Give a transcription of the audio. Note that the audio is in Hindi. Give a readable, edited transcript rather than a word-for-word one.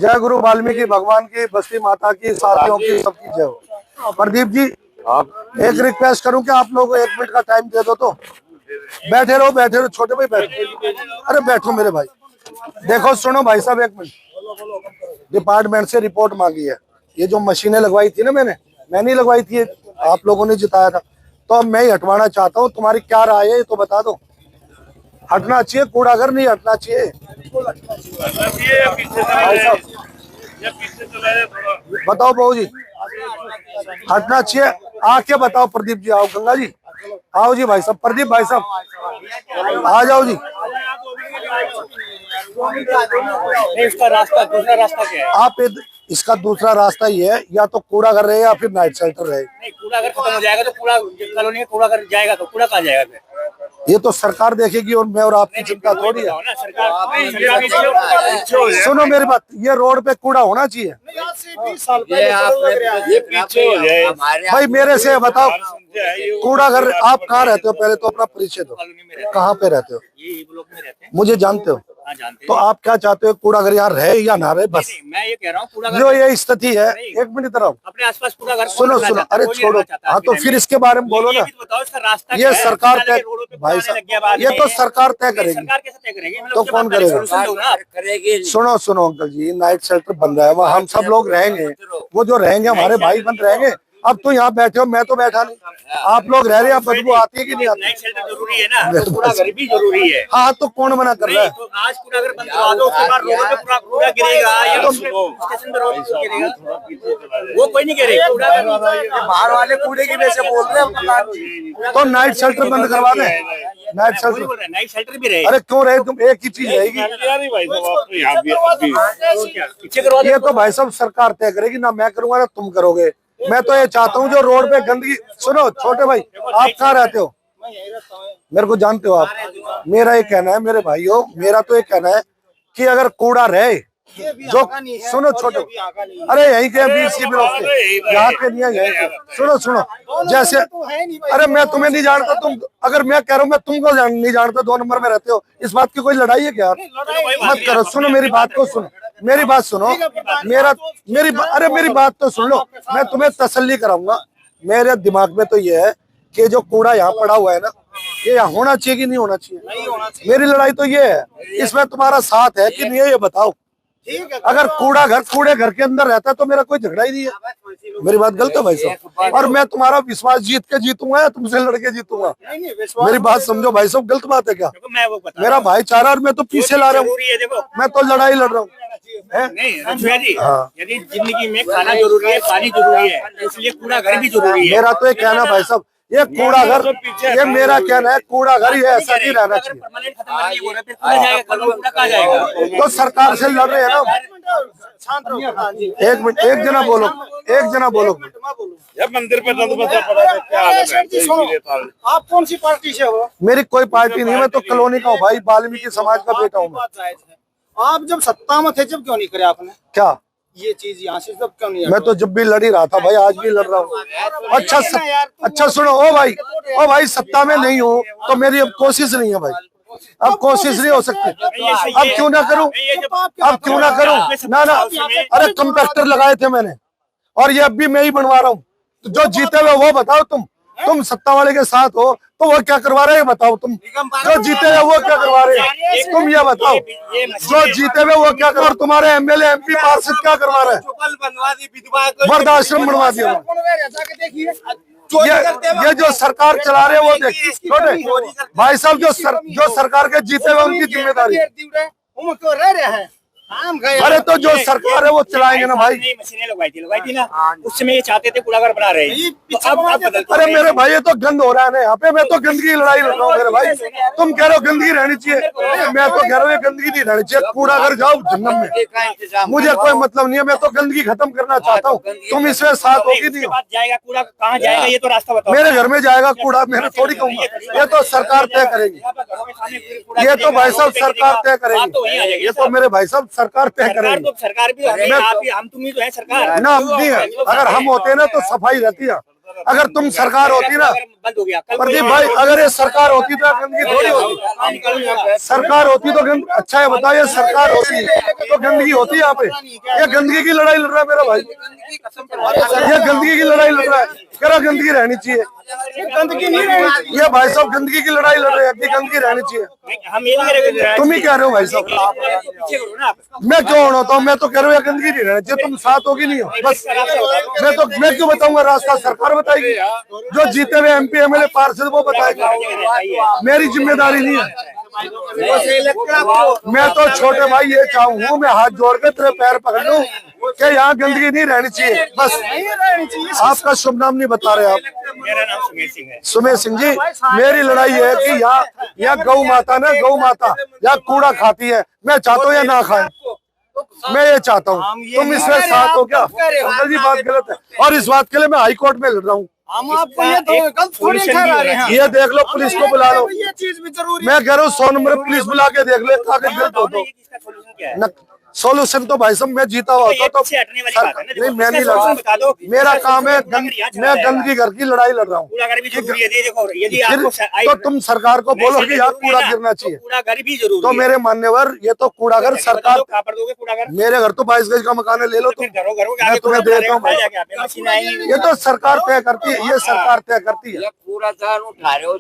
जय गुरु वाल्मीकि भगवान की, बस्ती माता की, साथियों की, सबकी जय हो। प्रदीप जी, आप एक रिक्वेस्ट करूं कि आप लोगों को 1 मिनट का टाइम दे दो तो। बैठे रहो छोटे भाई, बैठो। अरे बैठो मेरे भाई। देखो सुनो भाई साहब, 1 मिनट। डिपार्टमेंट से रिपोर्ट मांगी है। ये जो मशीनें लगवाई थी ना, मैं नहीं लगवाई थी, आप लोगों ने जिताया था, तो अब मैं ही हटवाना चाहता हूँ। तुम्हारी क्या राय है ये तो बता दो। हटना चाहिए कूड़ा घर, नहीं हटना चाहिए? बताओ बहू जी, हटना चाहिए? आके बताओ प्रदीप जी। आओ गंगा जी, आओ जी भाई साहब, प्रदीप भाई साहब आ जाओ जी। इसका रास्ता, दूसरा रास्ता क्या है? आप इसका दूसरा रास्ता ये है, या तो कूड़ा घर रहे या फिर नाइट शेल्टर रहे। नहीं, कूड़ा घर खत्म हो जाएगा तो कूड़ा कॉलोनी में कूड़ा घर जाएगा तो कूड़ा कहाँ जाएगा फिर? ये तो सरकार देखेगी और मैं और आपकी चिंता थोड़ी है। सुनो मेरी बात, ये रोड पे कूड़ा होना चाहिए। ये पीछे हो जाए भाई मेरे से बताओ, कूड़ा घर आप कहाँ रहते हो? पहले तो अपना परिचय दो, कहाँ पे रहते हो? ये ब्लॉक में रहते हैं। मुझे जानते हो? हाँ, जानते तो आप क्या चाहते हो, कूड़ा घर यहाँ रहे या ना रहे? बस मैं ये कह रहा हूँ, कूड़ा घर जो ये स्थिति है। 1 मिनट इधर आओ। अपने आसपास कूड़ा घर सुनो, अरे छोड़ो। हाँ तो फिर इसके बारे में बोलो ना। ये सरकार तय, भाई साहब ये तो सरकार तय करेगी। सरकार कैसे तय करेगी? तो कौन करेगा? सुनो अंकल जी, नाइट शेल्टर बन रहा है, वहाँ हम सब लोग रहेंगे। वो जो रहेंगे हमारे भाई बंद रहेंगे। अब तो यहाँ बैठे हो, मैं तो बैठा नहीं। आप लोग रह रहे हैं, बदबू आती है कि नहीं आती? नाइट शेल्टर जरूरी है ना, तो कूड़ा घर भी जरूरी है। हाँ तो कौन मना कर रहा है? तो आज कूड़ा घर बंद करवा दो, उसके बाद रोड पे पूरा कूड़ा गिरेगा या स्टेशन पे रोड गिरेगा, वो कोई नहीं गिरेगा। कूड़ा बाहर वाले कूड़े की वजह से बोल रहे हैं। तो नाइट शेल्टर बंद करवा दे। नाइट शेल्टर, नाइट शेल्टर भी रहे। अरे क्यों रहे? तुम एक ही चीज रहेगी। ये तो भाई साहब सरकार तय करेगी ना, मैं करूंगा ना तुम करोगे। मैं तो ये चाहता हूँ जो रोड पे गंदगी। सुनो छोटे भाई, आप कहाँ रहते हो? मेरे को जानते हो आप? मेरा ये कहना है मेरे भाइयों, मेरा तो ये कहना है कि अगर कूड़ा रहे जो, सुनो छोटे, अरे यहीं के BC ब्लॉक के, यहाँ के नहीं है, यहीं के। सुनो जैसे, अरे मैं तुम्हें नहीं जानता, तुम अगर मैं कह रहा हूँ मैं तुमको नहीं जानता, 2 नंबर में रहते हो, इस बात की कोई लड़ाई है क्या? मत करो। सुनो मेरी बात को सुनो, मेरी बात सुनो। मेरी बात तो सुन लो। मैं तुम्हें तसल्ली कराऊंगा। मेरे दिमाग में तो ये है कि जो कूड़ा यहाँ पड़ा हुआ है ना, ये यहाँ होना चाहिए कि नहीं होना चाहिए? मेरी लड़ाई तो ये है, इसमें तुम्हारा साथ है कि नहीं है ये बताओ। अगर कूड़े घर के अंदर रहता है तो मेरा कोई झगड़ा ही नहीं है। मेरी बात गलत है भाई साहब? और मैं तुम्हारा विश्वास जीत के जीतूंगा या तुमसे लड़के जीतूंगा? मेरी बात समझो भाई साहब, गलत बात है क्या? मेरा भाईचारा, और मैं तो पीछे ला रहा हूँ, मैं तो लड़ाई लड़ रहा हूँ। यदि जिंदगी में खाना जरूरी है, पानी जरूरी है, इसलिए कूड़ा घर भी जरूरी है। मेरा तो ये कहना भाई साहब, ये कूड़ा घर, ये मेरा कहना है, कूड़ा घर ये ऐसा नहीं रहना चाहिए। तो सरकार से लड़ रहे हैं ना। एक मिनट, एक जना बोलो। मंदिर पे आप कौन सी पार्टी से हो? मेरी कोई पार्टी नहीं, मैं तो कॉलोनी का हूँ भाई, वाल्मीकि समाज का बेटा हूँ मैं। आप जब सत्ता में थे, जब क्यों नहीं करे आपने क्या ये चीज यहाँ से? जब क्यों नहीं? मैं तो जब भी लड़ ही रहा था भाई, आज भी लड़ रहा हूँ। अच्छा सुनो, ओ भाई सत्ता में नहीं हूँ तो मेरी अब कोशिश नहीं है भाई, अब कोशिश नहीं हो सकती। अब क्यों ना करूं? ना अरे कंपैक्टर लगाए थे मैंने, और ये अब भी मैं ही बनवा रहा हूँ। तो जो जीते हुए वो बताओ। तुम सत्ता वाले के साथ हो तो वो क्या करवा रहे हैं बताओ? तुम जो जीते हुए वो क्या करवा रहे हैं तुम ये बताओ। जो जीते हुए वो क्या करवा, और तुम्हारे MLA MP पार्षद क्या करवा रहे हैं? वृद्धाश्रम बनवा दिया। ये जो सरकार चला रहे हैं वो देखिए छोटे भाई साहब, जो सरकार के जीते हुए उनकी जिम्मेदारी। अरे तो जो सरकार है वो चलाएंगे ना भाई। मशीनें लगवाई थी ना, उस समय ये चाहते थे कूड़ा घर बना रहे हैं। अरे मेरे भाई ये तो गंद हो रहा है ना यहाँ पे। मैं तो गंदगी की लड़ाई लड़ रहा हूँ मेरे भाई। तुम कह रहे हो गंदगी रहनी चाहिए, मैं तो कह रहा हूँ गंदगी नहीं रहनी चाहिए। कूड़ा घर जाओ जन्नत में, मुझे कोई मतलब नहीं है। मैं तो गंदगी खत्म करना चाहता हूँ, तुम इसमें साथ होगी नहीं। जाएगा कूड़ा कहाँ जाएगा ये तो रास्ता बताओ। मेरे घर में जाएगा कूड़ा, मैं थोड़ी कहूँगा। ये तो सरकार तय करेगी, ये तो भाई साहब सरकार तय करेगी। ये तो मेरे भाई साहब सरकार तय करेगी। सरकार भी हम तुम ही तो है सरकार ना, हम नहीं है। अगर हम होते ना तो सफाई रहती है। अगर तुम सरकार होती ना बंद हो गया कल प्रदीप भाई, अगर ये सरकार होती तो गंदगी थोड़ी होती। सरकार होती तो अच्छा है, बताओ, ये सरकार होती तो गंदगी होती यहाँ पे? ये गंदगी की लड़ाई लड़ रहा है मेरा भाई, ये गंदगी की लड़ाई लड़ रहा है। कह रहा गंदगी रहनी चाहिए, गंदगी नहीं रहनी चाहिए। ये भाई साहब गंदगी की लड़ाई लड़ रहे हैं कि गंदगी रहनी चाहिए। हम ये नहीं कह रहे तुम ही कह रहे हो भाई साहब, पीछे करो ना आप। मैं क्यों होता हूँ? मैं तो कह रहा हूँ ये गंदगी नहीं रहनी चाहिए, तुम साथ होगी नहीं हो बस। मैं क्यों बताऊंगा? रास्ता सरकार बताएगी, जो जीते हुए MP MLA पार्षद वो बताएगा, मेरी जिम्मेदारी नहीं है। मैं तो छोटे भाई ये चाहूँ, मैं हाथ जोड़ के तेरे पैर पकड़ लूं कि यहाँ गंदगी नहीं रहनी चाहिए बस। आपका शुभ नाम नहीं बता रहे आप? मेरा नाम सुमेर सिंह है। सुमेर सिंह जी, मेरी लड़ाई है कि यहाँ गौ माता ना, गौ माता यहाँ कूड़ा खाती है, मैं चाहता हूँ या ना खाए, मैं ये चाहता हूँ। तुम इसमें साथ हो क्या? अंकल जी बात गलत है, और इस बात के लिए मैं हाई कोर्ट में लड़ रहा हूँ। हम आपको ये तो गलत थोड़ी ठहरा रहे हैं। ये देख लो, पुलिस को बुला लो। ये चीज भी जरूरी मैं कह रहा हूँ 100 नंबर पुलिस बुला के देख ले, कागज गलत हो तो। इसका सोल्यूशन क्या है? सोल्यूशन तो भाई साहब मैं जीता हुआ होता तो पीछे हटने वाली बात है ना। नहीं, मैं नहीं लड़ बता दो। रहा, मेरा काम है मैं गंदगी घर की लड़ाई लड़ रहा हूँ। कूड़ा घर भी जरूरी है। देखो यदि आपको तो तुम सरकार को बोलो कि यहाँ कूड़ा गिरना चाहिए, कूड़ा घर भी जरूरी तो मेरे मान्यवर ये तो कूड़ा घर सरकार, कहाँ पर दोगे कूड़ा घर? मेरे घर तो 22 गज का मकान है, ले लो तुम, घरों घरों मैं तुम्हें देता हूँ भाई। मशीन आएंगी। ये तो सरकार तय करती है, ये सरकार तय करती है। पूरा उठा रहे हो।